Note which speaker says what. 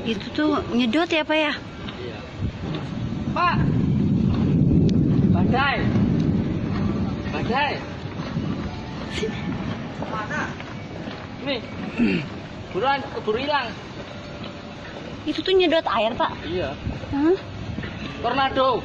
Speaker 1: Itu tuh nyedot ya, Pak ya?
Speaker 2: Iya. Pak. Badai. Badai. Mana? Nih. Buruan keburu hilang.
Speaker 1: Itu tuh nyedot air, Pak?
Speaker 2: Iya.
Speaker 1: Hah?
Speaker 2: Tornado.